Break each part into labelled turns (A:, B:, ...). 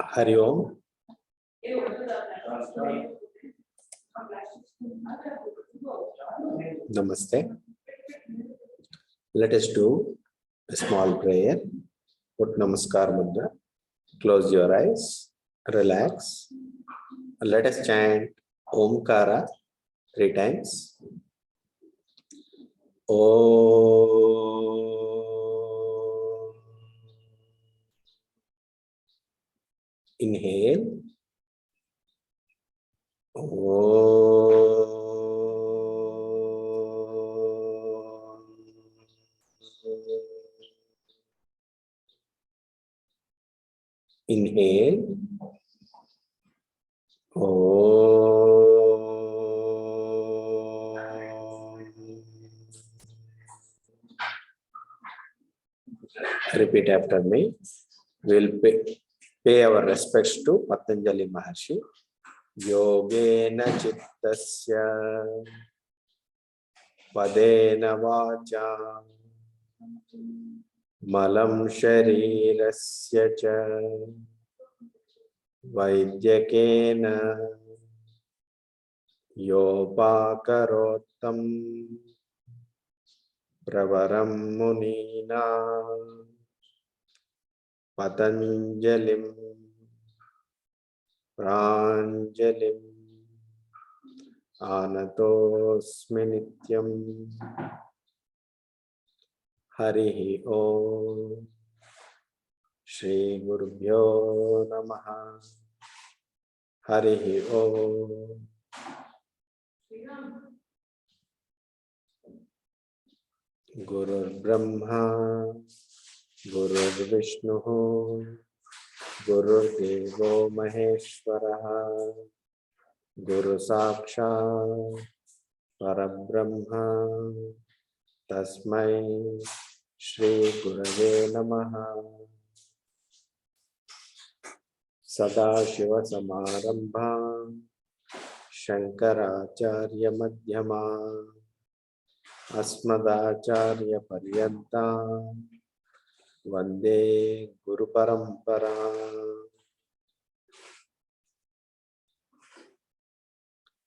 A: Hari Om. Namaste. Let us do a small prayer. Put Namaskar Mudra. Close your eyes. Relax. Let us chant Omkara 3 times. Om. Inhale. Om. Inhale. Repeat after me. We'll pay our respects to Patanjali Maharshi. Yogena Chittasya Padena Vacha Malam Sharirasya Cha Vaidyakena Yopakarotam Pravaram Munina Patanjalim Pranjalim Anatosmi Nityam. Harihi Om. Shri Gurubhyo Namaha. Harihi Om. Gurur Brahma, Gurur Vishnu, Gurur Devo Maheshwara, Guru Sakshat Parabrahma, Tasmai Shri Gurave Namaha. Sadashiva Samarambha Shankaracharya Madhyama Asmadacharya Paryanta Vande Guru Parampara.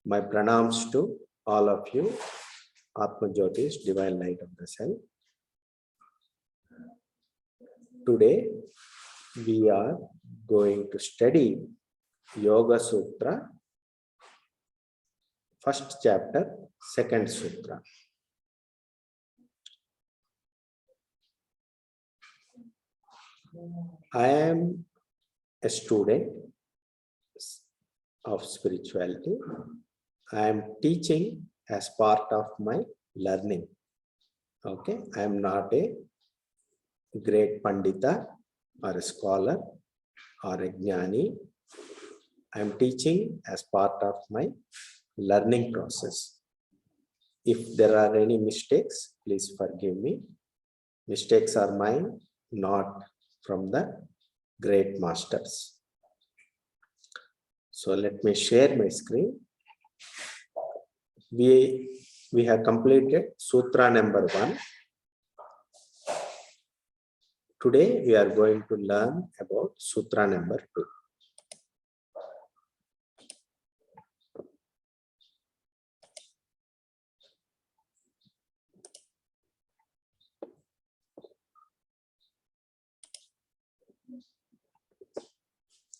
A: My pranams to all of you, Atma Jyotish, divine light of the self. Today we are going to study Yoga Sutra, 1st chapter, 2nd sutra. I am a student of spirituality. I am teaching as part of my learning. Okay, I am not a great Pandita or a scholar or a Jnani. I am teaching as part of my learning process. If there are any mistakes, please forgive me. Mistakes are mine, not from the great masters. So let me share my screen. We have completed Sutra number 1. Today we are going to learn about Sutra number 2.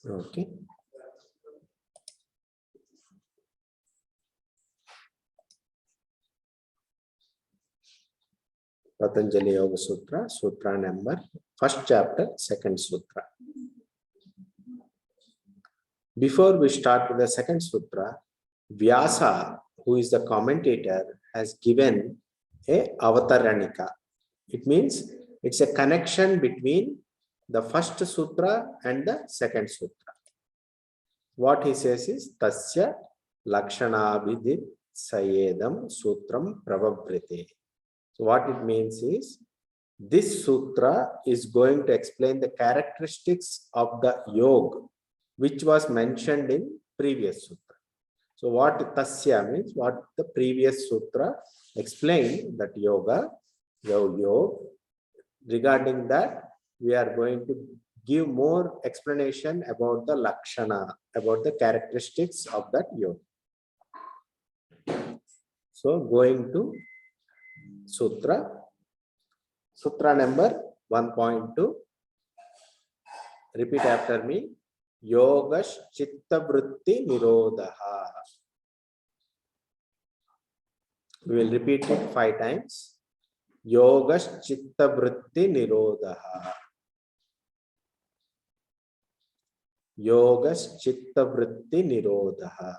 A: Okay. Patanjali Yoga Sutra, Sutra number, 1st chapter, 2nd sutra. Before we start with the 2nd sutra, Vyasa, who is the commentator, has given a Avataranika. It means it's a connection between the 1st sutra and the 2nd sutra. What he says is Tasya Lakshanabhidit Sayedam Sutram Pravavrite. So what it means is this sutra is going to explain the characteristics of the yoga which was mentioned in previous sutra. So what Tasya means, what the previous sutra explained, that yoga, regarding that we are going to give more explanation about the lakshana, about the characteristics of that yoga. So going to sutra number 1.2. Repeat after me. Yogash chitta vritti nirodha. We will repeat it 5 times. Yogash chitta vritti nirodha. Yogash chitta vritti nirodha.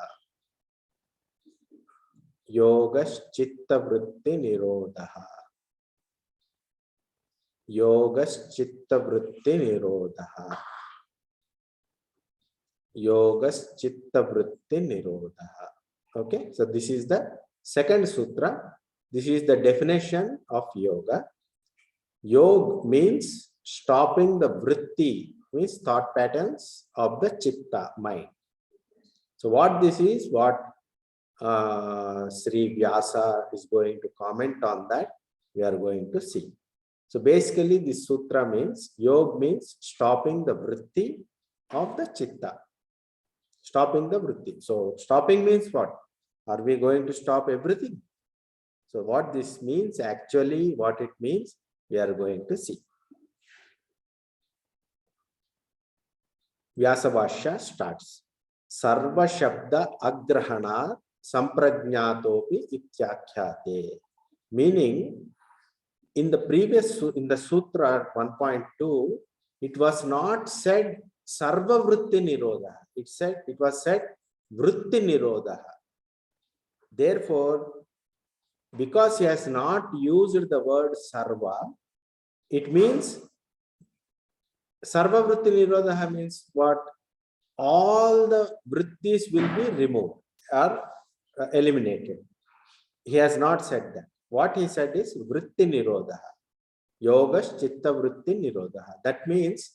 A: Yogash chitta vritti nirodha. Yogash chitta vritti nirodha. Yogash chitta vritti nirodha. Okay, so this is the second sutra. This is the definition of yoga. Yoga means stopping the vritti, means thought patterns of the chitta, mind. So what this is, what Sri Vyasa is going to comment on that, we are going to see. So basically this sutra means, yoga means stopping the vritti of the chitta. Stopping the vritti. So stopping means what? Are we going to stop everything? So what this means, actually what it means, we are going to see. Vyasa bhashya starts. Sarva shabda agrahana samprajnatopi ityakhyate. Meaning, in the previous, in the sutra 1.2, it was not said sarva vritti nirodha. It was said vritti nirodha. Therefore, because he has not used the word sarva, it means sarva vritti nirodha means what? All the vrittis will be removed or eliminated. He has not said that. What he said is vritti nirodha. Yogash chitta vritti nirodha. That means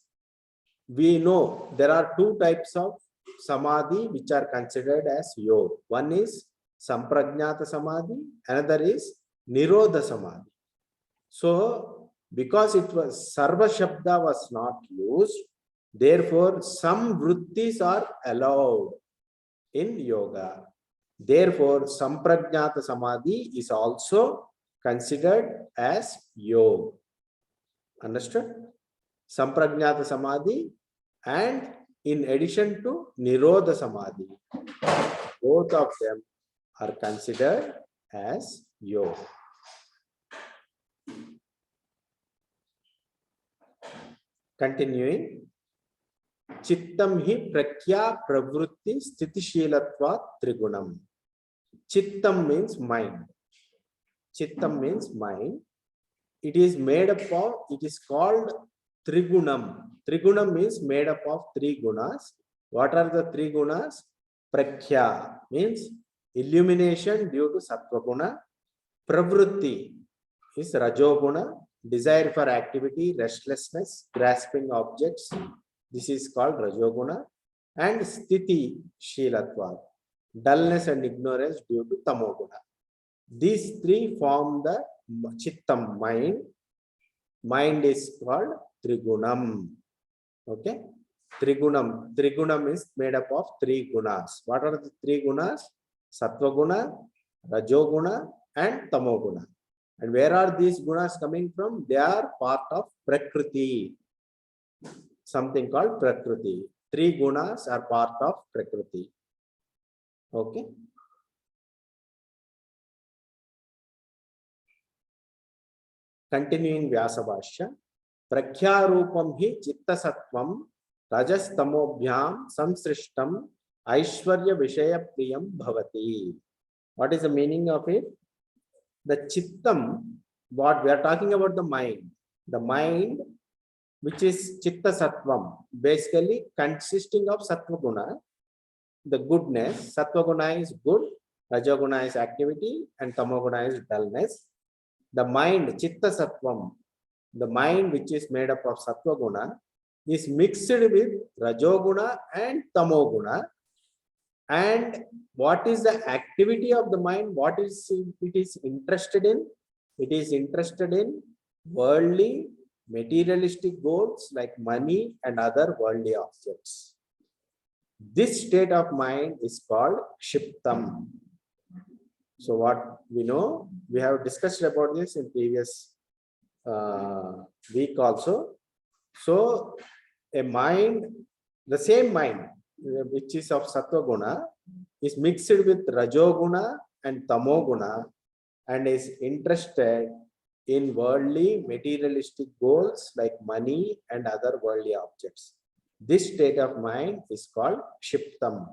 A: we know there are 2 types of samadhi which are considered as yoga. One is samprajnata samadhi, another is nirodha samadhi. So because it was sarva shabda was not used, therefore some vrittis are allowed in yoga. Therefore samprajnata samadhi is also considered as yoga. Understood? Samprajnata samadhi, and in addition to nirodha samadhi, both of them are considered as yoga. Continuing, chittam hi prakya pravrutti sthitishīlatvat trigunam. Chittam means mind. Chittam means mind. It is made up of, it is called trigunam. Trigunam means made up of 3 gunas. What are the 3 gunas? Prakya means illumination due to sattva guna. Pravrutti is rajoguna, desire for activity, restlessness, grasping objects. This is called rajoguna. And sthiti shilatva, dullness and ignorance due to tamoguna. These 3 form the chittam, mind. Mind is called trigunam. Okay, trigunam. Trigunam is made up of 3 gunas. What are the 3 gunas? Sattva guna, rajoguna, and tamoguna. And where are these gunas coming from? They are part of prakriti, something called prakriti. 3 gunas are part of prakriti. Okay. Continuing Vyasa bhashya. Prakhya-rupam hi chitta-sattvam rajas-tamobhyam samsrishtam aishwarya vishaya-priyam bhavati. What is the meaning of it? The chittam, what we are talking about, the mind. The mind, which is chitta-sattvam, basically consisting of sattva guna, the goodness. Sattva guna is good, rajoguna is activity, and tamoguna is dullness. The mind, chitta sattvam, the mind which is made up of sattva guna, is mixed with rajoguna and tamoguna. And what is the activity of the mind? What is it is interested in? It is interested in worldly, materialistic goals like money and other worldly objects. This state of mind is called kshiptam. So what we know, we have discussed about this in previous week also. So a mind, the same mind, which is of sattva guna, is mixed with rajoguna and tamoguna and is interested in worldly materialistic goals like money and other worldly objects. This state of mind is called kshiptam.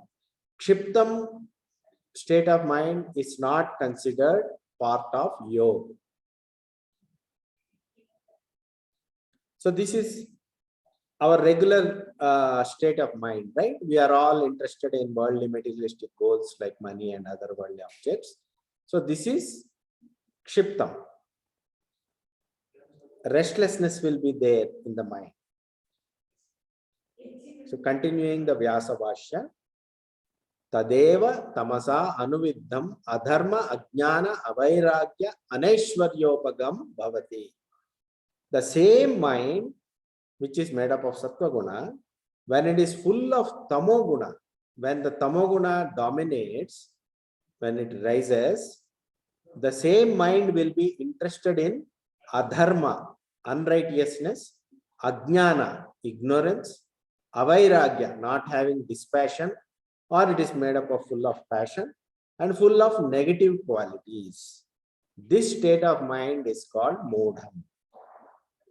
A: Kshiptam state of mind is not considered part of yoga. So this is our regular state of mind, right? We are all interested in worldly materialistic goals like money and other worldly objects. So this is kshiptam. Restlessness will be there in the mind. So continuing the Vyasa bhashya, Tadeva tamasa anuviddham adharma ajnana avairagya anaishwaryopagam bhavati. The same mind which is made up of sattva guna, when it is full of tamoguna, when the tamoguna dominates, when it rises, the same mind will be interested in adharma, unrighteousness, ajnana, ignorance, avairagya, not having dispassion, or it is made up of full of passion and full of negative qualities. This state of mind is called modham.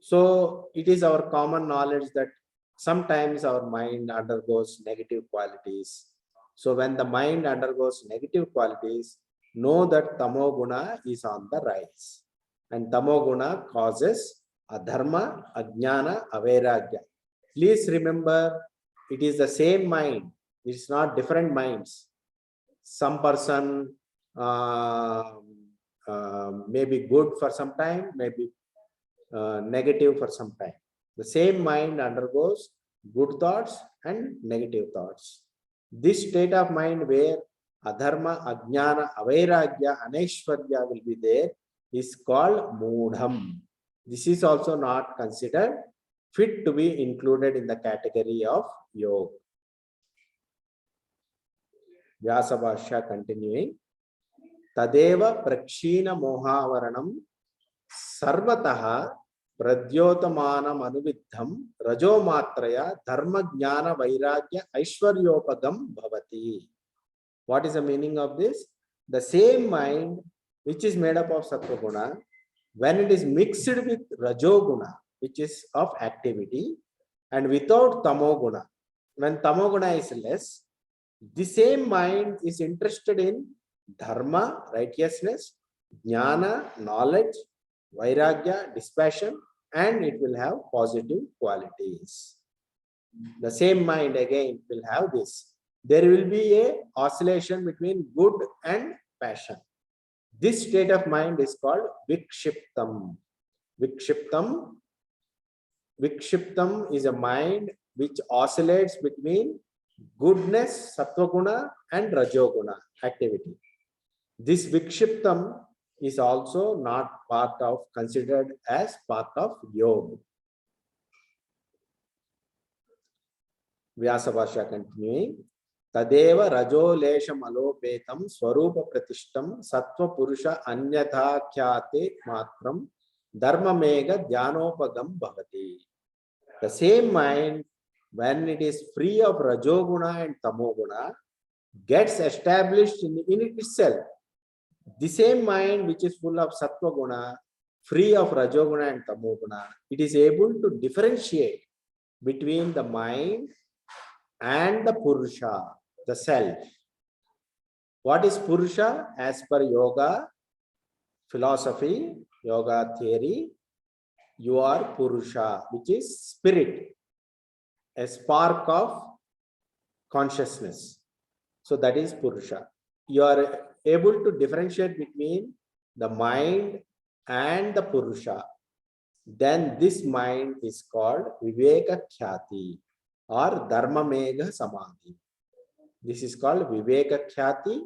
A: So it is our common knowledge that sometimes our mind undergoes negative qualities. So when the mind undergoes negative qualities, know that tamoguna is on the rise. And tamoguna causes adharma, ajnana, avairagya. Please remember, it is the same mind. It is not different minds. Some person may be good for some time, maybe negative for some time. The same mind undergoes good thoughts and negative thoughts. This state of mind where adharma, ajnana, avairagya, anaishwarya will be there is called modham. This is also not considered fit to be included in the category of yoga. Vyasa bhashya continuing. Tadeva prakshina mohavaranam sarvataha pradyotamanam anuviddham rajomatraya dharma jnana vairagya aishwaryopagam bhavati. What is the meaning of this? The same mind which is made up of sattva guna, when it is mixed with rajoguna, which is of activity, and without tamoguna, when tamoguna is less, the same mind is interested in dharma, righteousness, jnana, knowledge, vairagya, dispassion, and it will have positive qualities. The same mind again will have this. There will be a oscillation between good and passion. This state of mind is called vikshiptam. Vikshiptam is a mind which oscillates between goodness, sattva-guna, and rajoguna activity. This vikshiptam is also not part of, considered as part of yoga. Vyasa bhashya continuing. Tadeva rajo lesham alopetam swarupa pratishtam sattva purusha anyatha khyate matram dharma mega dhyanopagam bhavati. The same mind, when it is free of rajoguna and tamoguna, gets established in it itself. The same mind which is full of sattva guna, free of rajoguna and tamoguna, it is able to differentiate between the mind and the Purusha, the self. What is Purusha? As per yoga philosophy, yoga theory, you are Purusha, which is spirit, a spark of consciousness. So that is Purusha. You are able to differentiate between the mind and the Purusha. Then this mind is called Viveka Khyati or Dharma Megha Samadhi. This is called Viveka Khyati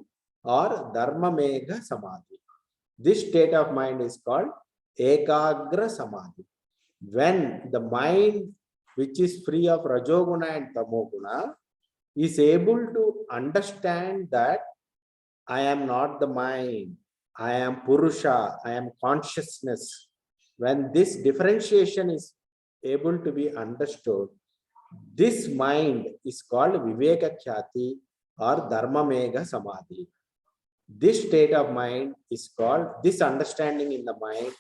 A: or Dharma Megha Samadhi. This state of mind is called Ekagra Samadhi. When the mind, which is free of Rajoguna and Tamoguna, is able to understand that I am not the mind, I am Purusha, I am consciousness. When this differentiation is able to be understood, this mind is called Viveka Khyati or Dharma Megha Samadhi. This state of mind is called, this understanding in the mind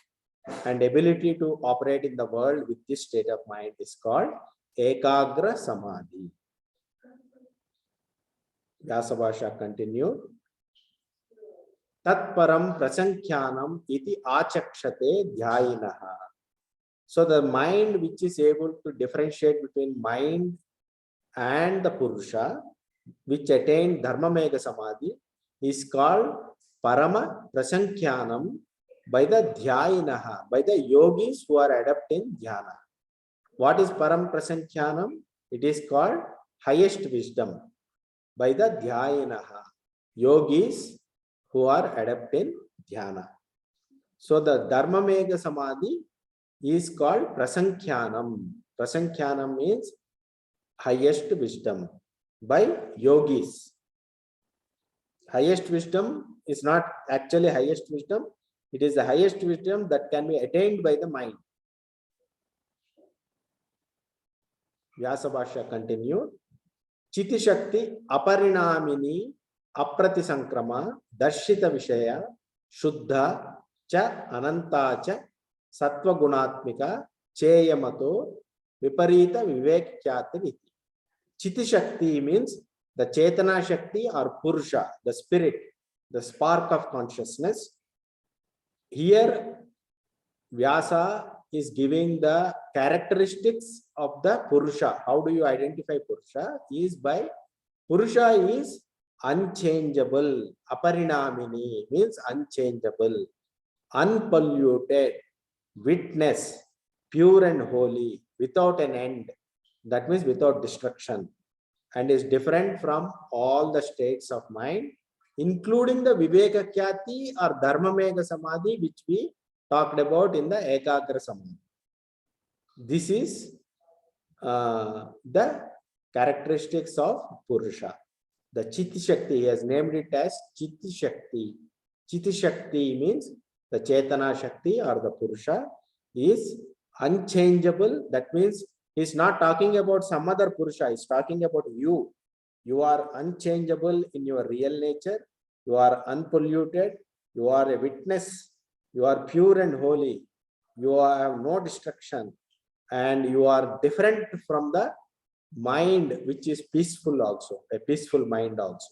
A: and ability to operate in the world with this state of mind is called Ekagra Samadhi. Vyasa Bhashya continued. Tatparam prasankhyanam iti achakshate dhyayinaha. So the mind which is able to differentiate between mind and the Purusha, which attained Dharma Megha Samadhi, is called Parama Prasankhyanam by the Dhyayinaha, by the yogis who are adept in Dhyana. What is Param Prasankhyanam? It is called highest wisdom by the Dhyayinaha, yogis who are adept in Dhyana. So the Dharma Megha Samadhi is called Prasankhyanam. Prasankhyanam means highest wisdom by yogis. Highest wisdom is not actually highest wisdom. It is the highest wisdom that can be attained by the mind. Vyasa Bhashya continued. Chiti Shakti aparinamini apratisankrama darshita vishaya shuddha cha ananta cha sattva gunatmika cheyamato viparita vivek khyati. Chiti Shakti means the Chetana Shakti or Purusha, the spirit, the spark of consciousness. Here, Vyasa is giving the characteristics of the Purusha. How do you identify Purusha? Is by Purusha is unchangeable. Aparinamini means unchangeable, unpolluted, witness, pure and holy, without an end. That means without destruction, and is different from all the states of mind, including the Viveka Khyati or Dharma Megha Samadhi, which we talked about in the Ekagra Samadhi. This is the characteristics of Purusha. The Chitti Shakti, he has named it as Chitti Shakti. Chitti Shakti means the Chetana Shakti or the Purusha is unchangeable. That means he is not talking about some other Purusha, he is talking about you. You are unchangeable in your real nature. You are unpolluted. You are a witness. You are pure and holy. You have no destruction. And you are different from the mind, which is peaceful also, a peaceful mind also.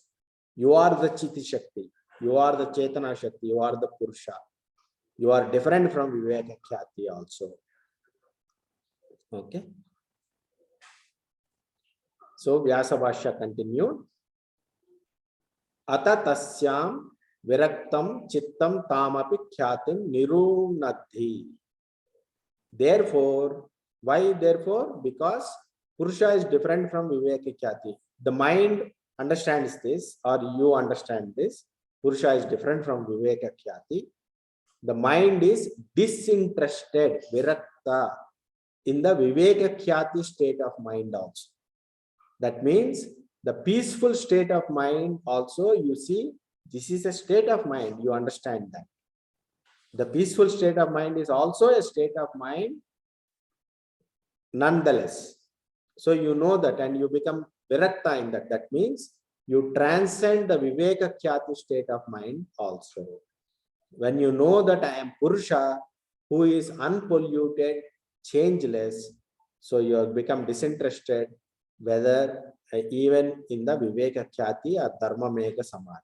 A: You are the Chitti Shakti. You are the Chetana Shakti. You are the Purusha. You are different from Viveka Khyati also. Okay. So Vyasa Bhashya continued. Ata tasyam viraktam chittam tamapi khyatim nirunadhi. Therefore, why therefore? Because Purusha is different from Viveka Khyati. The mind understands this, or you understand this. Purusha is different from Viveka Khyati. The mind is disinterested, virakta, in the Viveka Khyati state of mind also. That means the peaceful state of mind also, you see, this is a state of mind, you understand that. The peaceful state of mind is also a state of mind nonetheless. So you know that and you become virakta in that. That means you transcend the Viveka Khyati state of mind also. When you know that I am Purusha, who is unpolluted, changeless, so you have become disinterested, whether even in the Viveka Khyati or Dharma Megha Samadhi.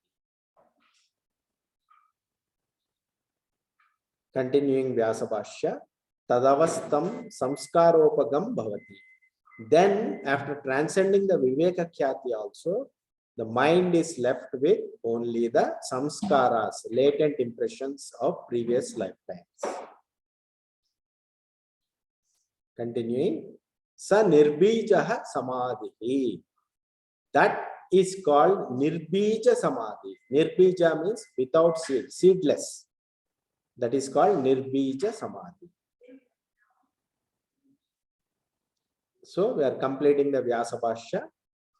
A: Continuing Vyasa Bhashya, Tadavastam Samskaropagam Bhavati. Then, after transcending the Viveka Khyati also, the mind is left with only the samskaras, latent impressions of previous lifetimes. Continuing, Sa Nirbija Samadhi. That is called Nirbija Samadhi. Nirbija means without seed, seedless. That is called Nirbija Samadhi. So we are completing the Vyasa bhashya.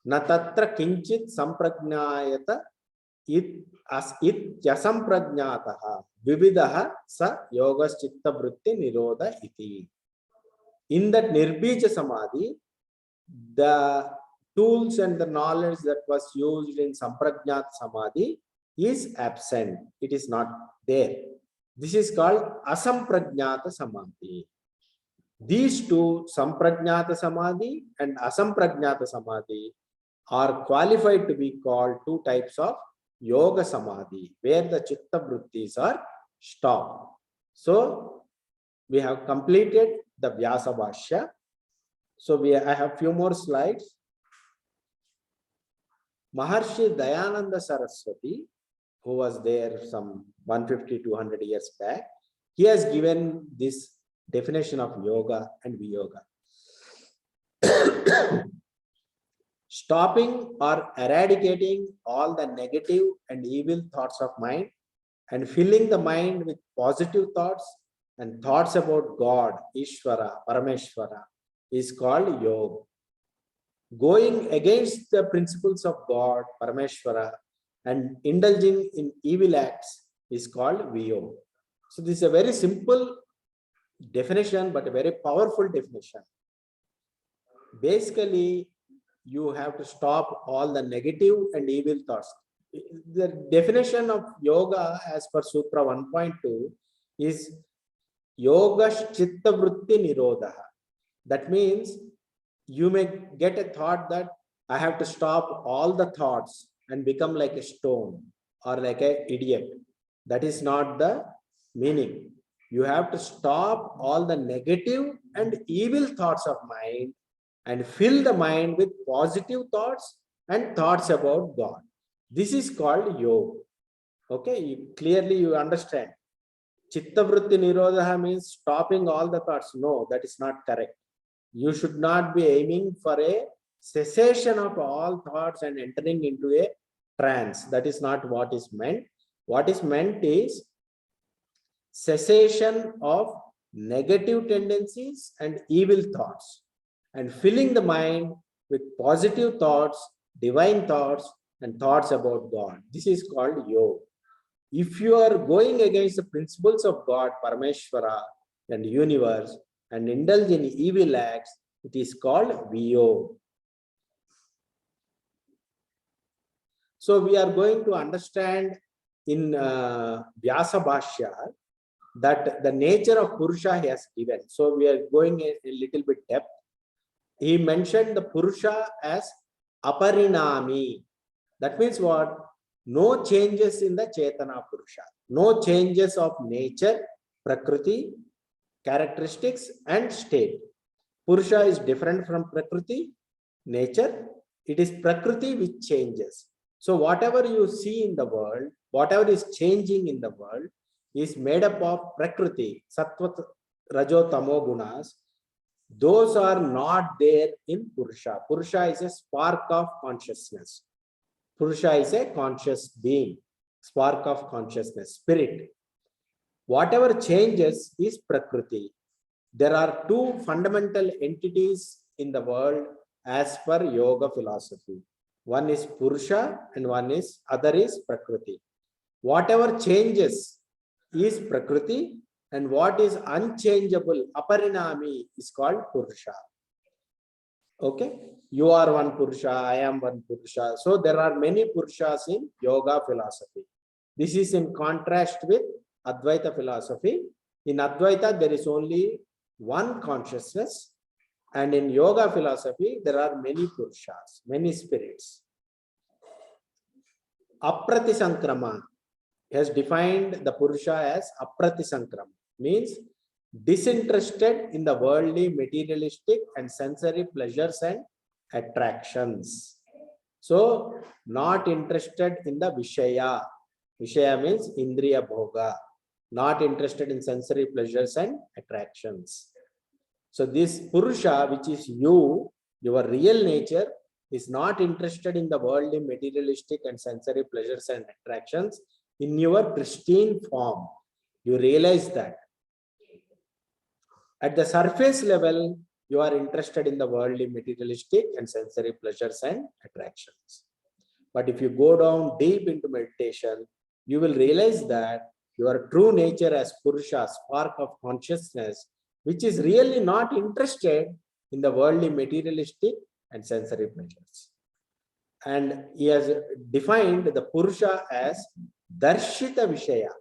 A: Na tatra kinchit samprajnayata it as it yasamprajnataha vividaha sa yogas chitta vritti nirodha iti. In that nirbija samadhi, the tools and the knowledge that was used in samprajnat samadhi is absent. It is not there. This is called asamprajnata samadhi. These two, samprajnata samadhi and asamprajnata samadhi, are qualified to be called two types of yoga samadhi, where the chitta vrittis are stopped. So we have completed the Vyasa bhashya. So I have few more slides. Maharshi Dayananda Saraswati, who was there some 150-200 years back, he has given this definition of yoga and viyoga. Stopping or eradicating all the negative and evil thoughts of mind and filling the mind with positive thoughts and thoughts about God, Ishvara, Parameshvara is called yoga. Going against the principles of God, Parameshvara, and indulging in evil acts is called viyoga. So this is a very simple definition, but a very powerful definition. Basically, you have to stop all the negative and evil thoughts. The definition of yoga as per Sutra 1.2 is yoga chitta vritti nirodha. That means you may get a thought that I have to stop all the thoughts and become like a stone or like an idiot. That is not the meaning. You have to stop all the negative and evil thoughts of mind and fill the mind with positive thoughts and thoughts about God. This is called yoga. Okay, clearly you understand. Chitta vritti nirodha means stopping all the thoughts. No, that is not correct. You should not be aiming for a cessation of all thoughts and entering into a trance. That is not what is meant. What is meant is cessation of negative tendencies and evil thoughts and filling the mind with positive thoughts, divine thoughts, and thoughts about God. This is called yoga. If you are going against the principles of God, Parameshvara, and universe, and indulge in evil acts, it is called viyoga. So we are going to understand in Vyasa bhashya that the nature of Purusha he has given. So we are going a little bit depth. He mentioned the Purusha as aparinami. That means what? No changes in the Chetana Purusha. No changes of nature, Prakriti, characteristics and state. Purusha is different from Prakriti, nature. It is Prakriti which changes. So whatever you see in the world, whatever is changing in the world is made up of Prakriti, Sattva, Rajo, Tamo gunas. Those are not there in Purusha. Purusha is a spark of consciousness. Purusha is a conscious being, spark of consciousness, spirit. Whatever changes is Prakriti. There are two fundamental entities in the world as per yoga philosophy. One is Purusha and other is Prakriti. Whatever changes is Prakriti and what is unchangeable, aparinami, is called Purusha. Okay, you are one Purusha, I am one Purusha. So there are many Purushas in yoga philosophy. This is in contrast with Advaita philosophy. In Advaita, there is only one consciousness, and in yoga philosophy, there are many Purushas, many spirits. Apratisankrama has defined the Purusha as Apratisankrama, means disinterested in the worldly, materialistic and sensory pleasures and attractions. So not interested in the Vishaya. Vishaya means Indriya Bhoga. Not interested in sensory pleasures and attractions. So this Purusha, which is you, your real nature, is not interested in the worldly, materialistic and sensory pleasures and attractions in your pristine form. You realize that. At the surface level, you are interested in the worldly, materialistic and sensory pleasures and attractions. But if you go down deep into meditation, you will realize that your true nature as Purusha, spark of consciousness, which is really not interested in the worldly, materialistic and sensory pleasures. And he has defined the Purusha as Darshita Vishaya.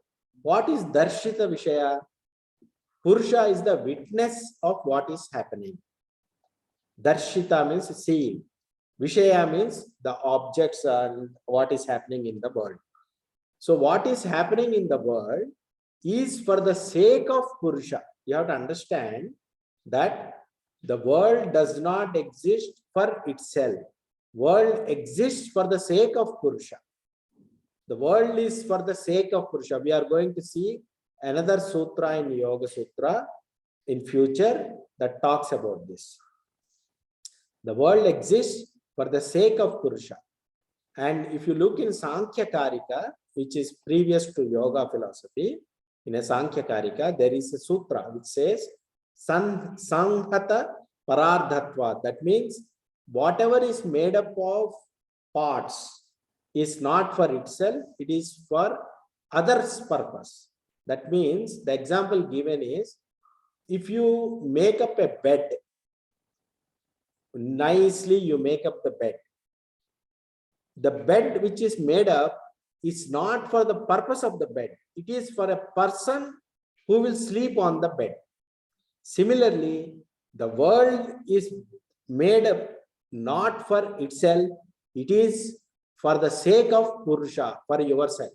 A: What is Darshita Vishaya? Purusha is the witness of what is happening. Darshita means seeing. Vishaya means the objects and what is happening in the world. So what is happening in the world is for the sake of Purusha. You have to understand that the world does not exist for itself. World exists for the sake of Purusha. The world is for the sake of Purusha. We are going to see another sutra in Yoga Sutra in future that talks about this. The world exists for the sake of Purusha. And if you look in Sankhya Karika, which is previous to yoga philosophy, in a Sankhya Karika, there is a sutra which says Sanghata Parardhatva. That means whatever is made up of parts is not for itself, it is for others' purpose. That means the example given is, if you make up a bed, nicely you make up the bed. The bed which is made up is not for the purpose of the bed. It is for a person who will sleep on the bed. Similarly, the world is made up not for itself. It is for the sake of Purusha, for yourself.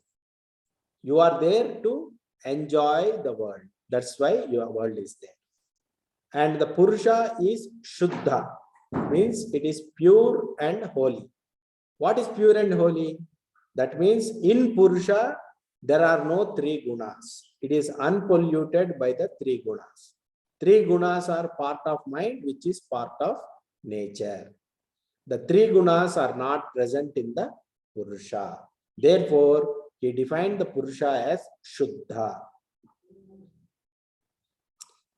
A: You are there to enjoy the world. That's why your world is there. And the Purusha is Shuddha, means it is pure and holy. What is pure and holy? That means in Purusha, there are no three gunas. It is unpolluted by the three gunas. Three gunas are part of mind, which is part of nature. The three gunas are not present in the Purusha. Therefore, he defined the Purusha as Shuddha.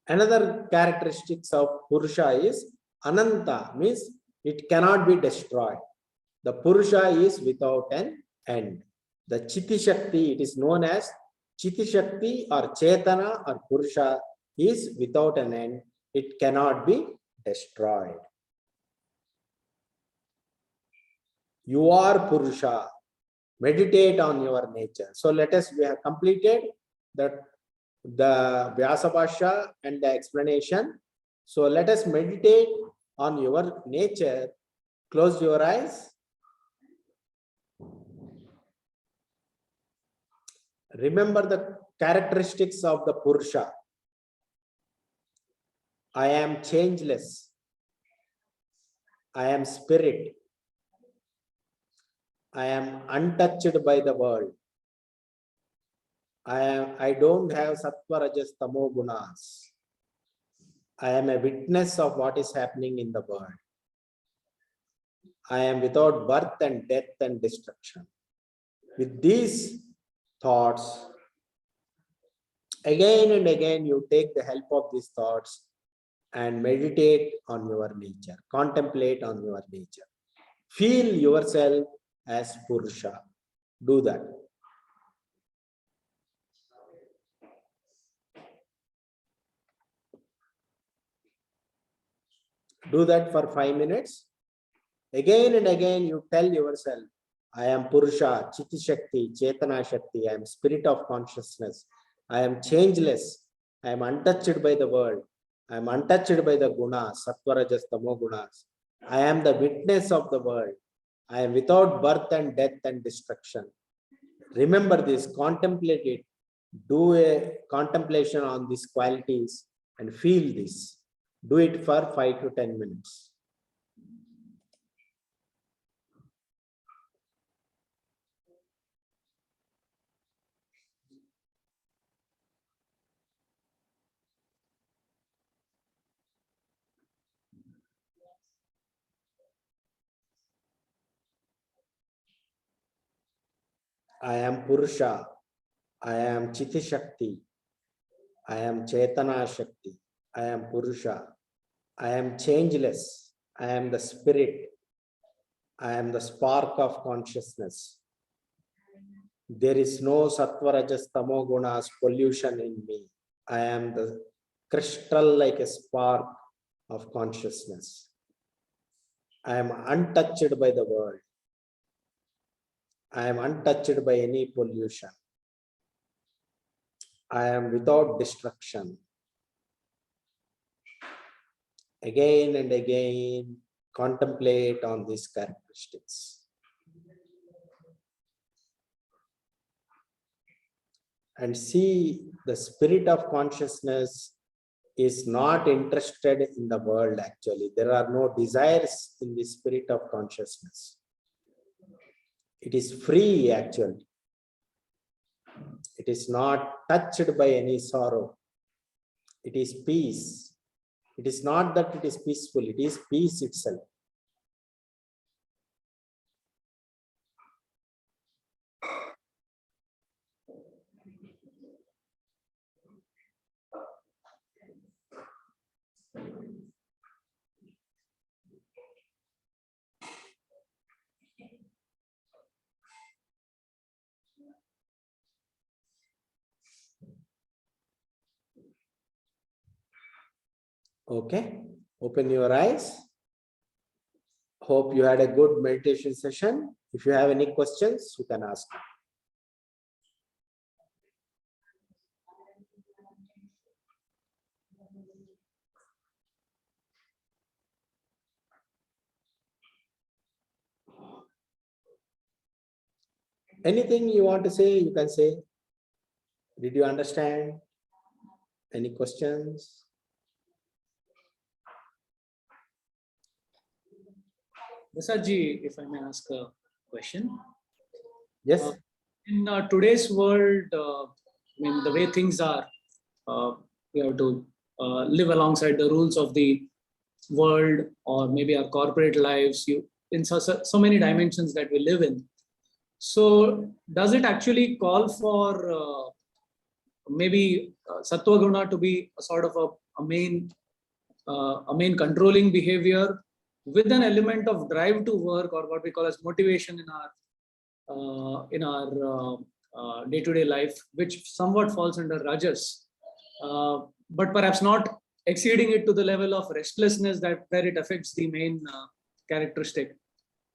A: Another characteristics of Purusha is Ananta, means it cannot be destroyed. The Purusha is without an end. The Chiti Shakti, it is known as Chiti Shakti or Chetana or Purusha, is without an end. It cannot be destroyed. You are Purusha. Meditate on your nature. So let us, we have completed the Vyasa bhashya and the explanation. So let us meditate on your nature. Close your eyes. Remember the characteristics of the Purusha. I am changeless. I am spirit. I am untouched by the world. I don't have sattva, rajas, tamo gunas. I am a witness of what is happening in the world. I am without birth and death and destruction. With these thoughts, again and again you take the help of these thoughts and meditate on your nature, contemplate on your nature. Feel yourself as Purusha. Do that. Do that for 5 minutes. Again and again you tell yourself, I am Purusha, Chitti Shakti, Chetana Shakti, I am spirit of consciousness. I am changeless. I am untouched by the world. I am untouched by the gunas, sattva, rajas, tamo gunas. I am the witness of the world. I am without birth and death and destruction. Remember this, contemplate it. Do a contemplation on these qualities and feel this. Do it for 5 to 10 minutes. I am Purusha. I am Chitti Shakti. I am Chetana Shakti. I am Purusha. I am changeless. I am the spirit. I am the spark of consciousness. There is no sattva, rajas, tamo gunas pollution in me. I am the crystal like a spark of consciousness. I am untouched by the world. I am untouched by any pollution. I am without destruction. Again and again, contemplate on these characteristics. And see the spirit of consciousness is not interested in the world actually. There are no desires in the spirit of consciousness. It is free actually. It is not touched by any sorrow. It is peace. It is not that it is peaceful, it is peace itself. Okay, open your eyes. Hope you had a good meditation session. If you have any questions, you can ask. Anything you want to say, you can say. Did you understand? Any questions?
B: Vyasa-ji, if I may ask a question.
A: Yes.
B: In today's world, I mean, the way things are, we have to live alongside the rules of the world, or maybe our corporate lives, in so many dimensions that we live in. So does it actually call for maybe sattva guna to be a sort of a main controlling behavior, with an element of drive to work, or what we call as motivation in our day-to-day life, which somewhat falls under rajas, but perhaps not exceeding it to the level of restlessness where it affects the main characteristic,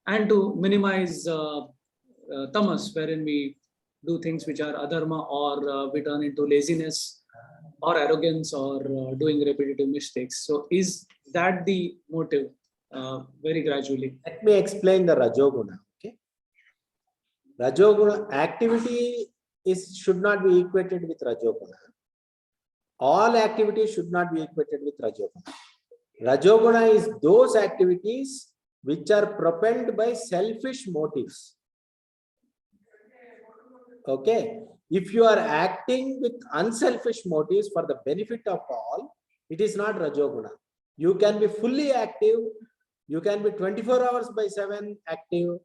B: and to minimize tamas, wherein we do things which are adharma, or we turn into laziness or arrogance, or doing repetitive mistakes. So is that the motive? Very gradually.
A: Let me explain the Rajoguna. Okay. Rajoguna activity should not be equated with Rajoguna. All activities should not be equated with Rajoguna. Rajoguna is those activities which are propelled by selfish motives. Okay. If you are acting with unselfish motives for the benefit of all, it is not Rajoguna. You can be fully active. You can be 24 hours by 7 active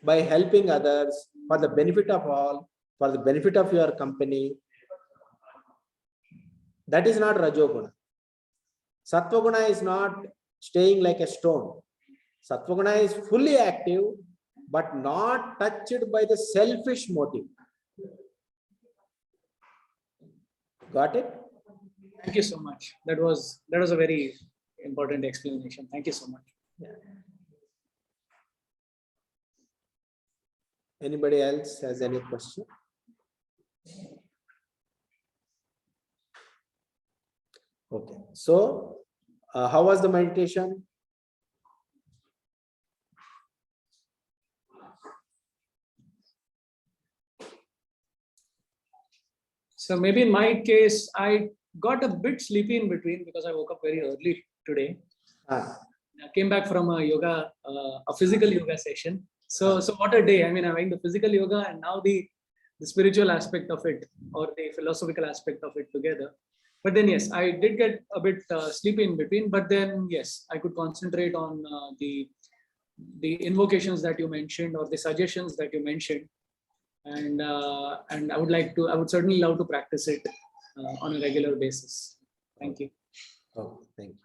A: by helping others for the benefit of all, for the benefit of your company. That is not Rajoguna. Sattvaguna is not staying like a stone. Sattvaguna is fully active, but not touched by the selfish motive. Got it?
B: Thank you so much. That was a very important explanation. Thank you so much.
A: Yeah. Anybody else has any question? Okay. So, how was the meditation?
B: So maybe in my case, I got a bit sleepy in between because I woke up very early today. I came back from a physical yoga session. So what a day. I mean, having the physical yoga and now the spiritual aspect of it, or the philosophical aspect of it together. But then, yes, I did get a bit sleepy in between, but then, yes, I could concentrate on the invocations that you mentioned, or the suggestions that you mentioned. And I would certainly love to practice it on a regular basis. Thank you.
A: Oh, thank you.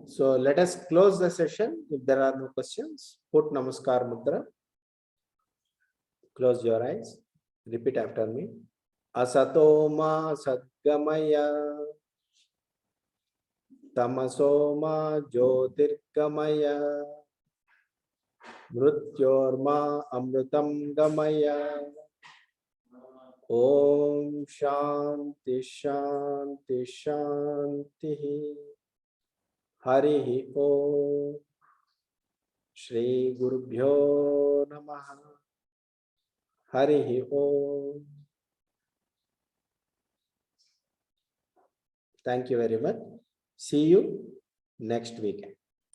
A: So let us close the session. If there are no questions, put Namaskar Mudra. Close your eyes. Repeat after me. Asatoma Sadgamaya Tamasoma Jyotirgamaya Mrityorma Amritam Gamaya. Om Shanti Shanti Shanti. Harihi Om. Shri Gurubhyo Namaha. Harihi Om. Thank you very much. See you next weekend.